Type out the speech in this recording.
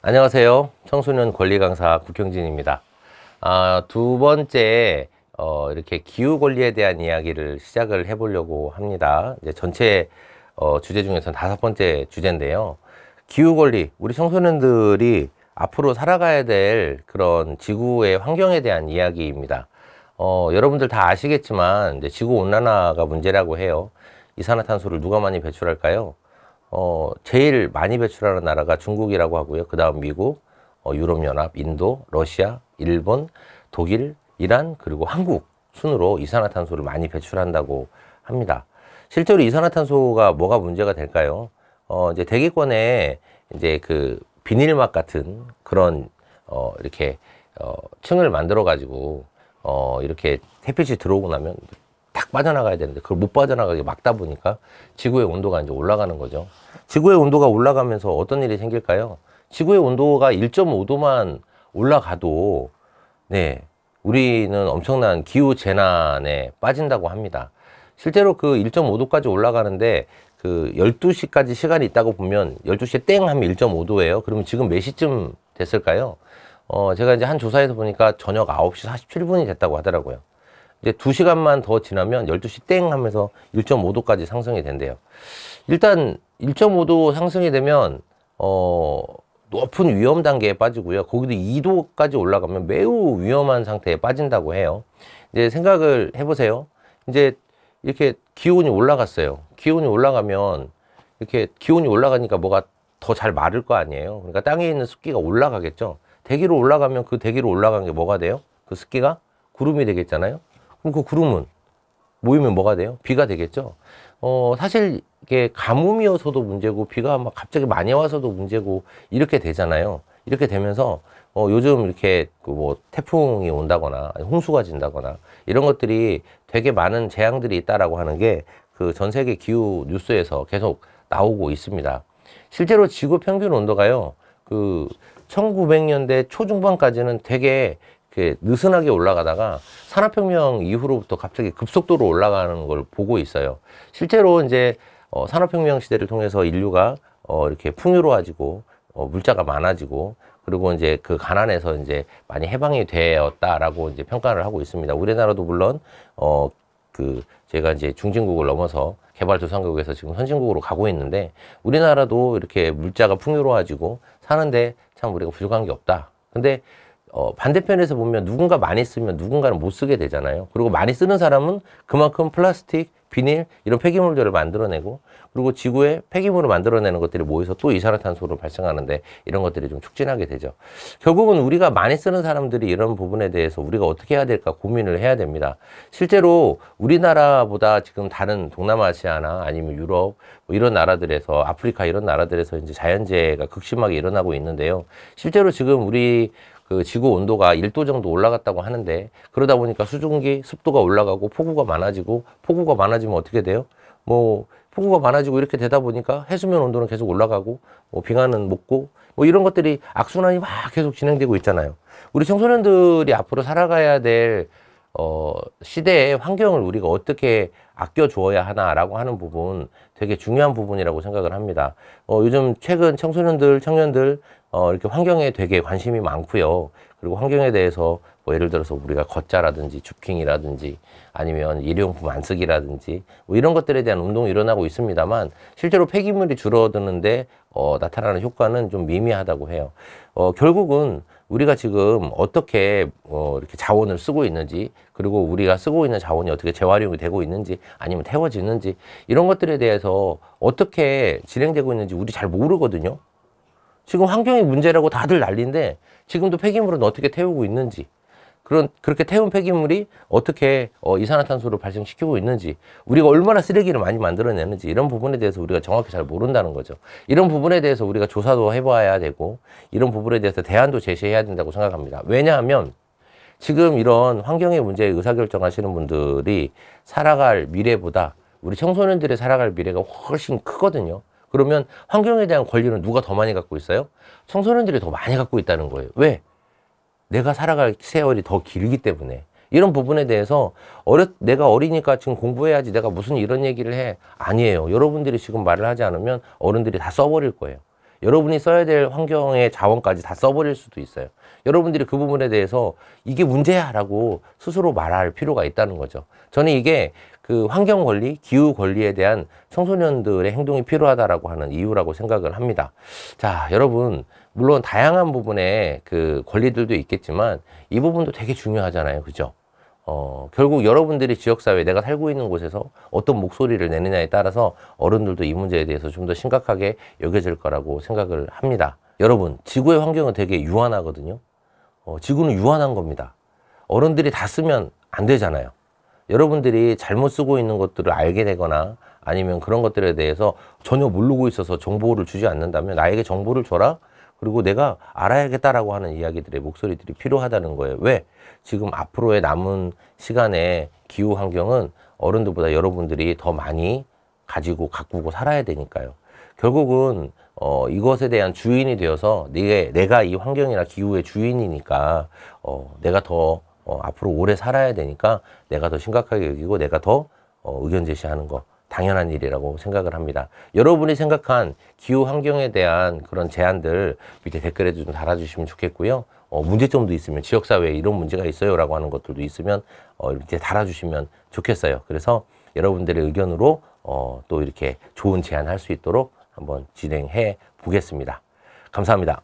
안녕하세요. 청소년 권리 강사 국형진입니다. 두 번째 이렇게 기후 권리에 대한 이야기를 시작을 해보려고 합니다. 이제 전체 주제 중에서는 다섯 번째 주제인데요. 기후 권리, 우리 청소년들이 앞으로 살아가야 될 그런 지구의 환경에 대한 이야기입니다. 여러분들 다 아시겠지만 이제 지구 온난화가 문제라고 해요. 이산화탄소를 누가 많이 배출할까요? 제일 많이 배출하는 나라가 중국이라고 하고요. 그 다음 미국, 유럽연합, 인도, 러시아, 일본, 독일, 이란, 그리고 한국 순으로 이산화탄소를 많이 배출한다고 합니다. 실제로 이산화탄소가 뭐가 문제가 될까요? 이제 대기권에 이제 그 비닐막 같은 그런, 이렇게, 층을 만들어가지고, 이렇게 햇빛이 들어오고 나면 탁 빠져나가야 되는데 그걸 못 빠져나가게 막다 보니까 지구의 온도가 이제 올라가는 거죠. 지구의 온도가 올라가면서 어떤 일이 생길까요? 지구의 온도가 1.5도만 올라가도 네, 우리는 엄청난 기후 재난에 빠진다고 합니다. 실제로 그 1.5도까지 올라가는데 그 12시까지 시간이 있다고 보면 12시에 땡 하면 1.5도예요. 그러면 지금 몇 시쯤 됐을까요? 제가 이제 한 조사에서 보니까 저녁 9시 47분이 됐다고 하더라고요. 이제 2시간만 더 지나면 12시 땡 하면서 1.5도까지 상승이 된대요. 일단 1.5도 상승이 되면 높은 위험 단계에 빠지고요. 거기도 2도까지 올라가면 매우 위험한 상태에 빠진다고 해요. 이제 생각을 해보세요. 이제 이렇게 기온이 올라갔어요. 기온이 올라가면 이렇게 기온이 올라가니까 뭐가 더 잘 마를 거 아니에요. 그러니까 땅에 있는 습기가 올라가겠죠. 대기로 올라가면 그 대기로 올라간 게 뭐가 돼요? 그 습기가 구름이 되겠잖아요. 그럼 그 구름은 모이면 뭐가 돼요? 비가 되겠죠. 사실 이게 가뭄이어서도 문제고 비가 막 갑자기 많이 와서도 문제고 이렇게 되잖아요. 이렇게 되면서 요즘 이렇게 그 뭐 태풍이 온다거나 홍수가 진다거나 이런 것들이 되게 많은 재앙들이 있다라고 하는 게 그 전 세계 기후 뉴스에서 계속 나오고 있습니다. 실제로 지구 평균 온도가요. 그 1900년대 초중반까지는 되게 느슨하게 올라가다가 산업혁명 이후로부터 갑자기 급속도로 올라가는 걸 보고 있어요. 실제로 이제 산업혁명 시대를 통해서 인류가 이렇게 풍요로워지고 물자가 많아지고 그리고 이제 그 가난에서 이제 많이 해방이 되었다라고 이제 평가를 하고 있습니다. 우리나라도 물론 제가 이제 중진국을 넘어서 개발도상국에서 지금 선진국으로 가고 있는데 우리나라도 이렇게 물자가 풍요로워지고 사는데 참 우리가 부족한 게 없다. 근데 반대편에서 보면 누군가 많이 쓰면 누군가는 못 쓰게 되잖아요. 그리고 많이 쓰는 사람은 그만큼 플라스틱, 비닐 이런 폐기물들을 만들어내고 그리고 지구에 폐기물을 만들어내는 것들이 모여서 또 이산화탄소를 발생하는데 이런 것들이 좀 촉진하게 되죠. 결국은 우리가 많이 쓰는 사람들이 이런 부분에 대해서 우리가 어떻게 해야 될까 고민을 해야 됩니다. 실제로 우리나라보다 지금 다른 동남아시아나 아니면 유럽 뭐 이런 나라들에서 아프리카 이런 나라들에서 이제 자연재해가 극심하게 일어나고 있는데요. 실제로 지금 우리 그 지구 온도가 1도 정도 올라갔다고 하는데 그러다 보니까 수증기 습도가 올라가고 폭우가 많아지면 어떻게 돼요? 뭐 폭우가 많아지고 이렇게 되다 보니까 해수면 온도는 계속 올라가고 뭐 빙하는 녹고 뭐 이런 것들이 악순환이 막 계속 진행되고 있잖아요. 우리 청소년들이 앞으로 살아가야 될 시대의 환경을 우리가 어떻게 아껴 주어야 하나라고 하는 부분 되게 중요한 부분이라고 생각을 합니다. 요즘 최근 청소년들, 청년들 이렇게 환경에 되게 관심이 많고요. 그리고 환경에 대해서 뭐 예를 들어서 우리가 걷자라든지 주킹이라든지 아니면 일회용품 안 쓰기라든지 뭐 이런 것들에 대한 운동이 일어나고 있습니다만 실제로 폐기물이 줄어드는데 나타나는 효과는 좀 미미하다고 해요. 결국은 우리가 지금 어떻게 이렇게 자원을 쓰고 있는지 그리고 우리가 쓰고 있는 자원이 어떻게 재활용이 되고 있는지 아니면 태워지는지 이런 것들에 대해서 어떻게 진행되고 있는지 우리 잘 모르거든요. 지금 환경이 문제라고 다들 난리인데 지금도 폐기물은 어떻게 태우고 있는지 그렇게 태운 폐기물이 어떻게 이산화탄소를 발생시키고 있는지 우리가 얼마나 쓰레기를 많이 만들어내는지 이런 부분에 대해서 우리가 정확히 잘 모른다는 거죠. 이런 부분에 대해서 우리가 조사도 해봐야 되고 이런 부분에 대해서 대안도 제시해야 된다고 생각합니다. 왜냐하면 지금 이런 환경의 문제에 의사결정하시는 분들이 살아갈 미래보다 우리 청소년들이 살아갈 미래가 훨씬 크거든요. 그러면 환경에 대한 권리는 누가 더 많이 갖고 있어요? 청소년들이 더 많이 갖고 있다는 거예요. 왜? 내가 살아갈 세월이 더 길기 때문에. 이런 부분에 대해서 내가 어리니까 지금 공부해야지 내가 무슨 이런 얘기를 해. 아니에요. 여러분들이 지금 말을 하지 않으면 어른들이 다 써버릴 거예요. 여러분이 써야 될 환경의 자원까지 다 써버릴 수도 있어요. 여러분들이 그 부분에 대해서 이게 문제야 라고 스스로 말할 필요가 있다는 거죠. 저는 이게 그 환경 관리, 기후 관리에 대한 청소년들의 행동이 필요하다라고 하는 이유라고 생각을 합니다. 자, 여러분, 물론 다양한 부분에 그 권리들도 있겠지만 이 부분도 되게 중요하잖아요. 그죠? 결국 여러분들이 지역사회, 내가 살고 있는 곳에서 어떤 목소리를 내느냐에 따라서 어른들도 이 문제에 대해서 좀 더 심각하게 여겨질 거라고 생각을 합니다. 여러분, 지구의 환경은 되게 유한하거든요. 지구는 유한한 겁니다. 어른들이 다 쓰면 안 되잖아요. 여러분들이 잘못 쓰고 있는 것들을 알게 되거나 아니면 그런 것들에 대해서 전혀 모르고 있어서 정보를 주지 않는다면 나에게 정보를 줘라. 그리고 내가 알아야겠다라고 하는 이야기들의 목소리들이 필요하다는 거예요. 왜? 지금 앞으로의 남은 시간에 기후 환경은 어른들보다 여러분들이 더 많이 가지고 가꾸고 살아야 되니까요. 결국은 이것에 대한 주인이 되어서 내가 이 환경이나 기후의 주인이니까 내가 더 앞으로 오래 살아야 되니까 내가 더 심각하게 여기고 내가 더 의견 제시하는 거 당연한 일이라고 생각을 합니다. 여러분이 생각한 기후 환경에 대한 그런 제안들 밑에 댓글에 좀 달아주시면 좋겠고요. 문제점도 있으면 지역사회에 이런 문제가 있어요 라고 하는 것들도 있으면 밑에 달아주시면 좋겠어요. 그래서 여러분들의 의견으로 또 이렇게 좋은 제안할 수 있도록 한번 진행해 보겠습니다. 감사합니다.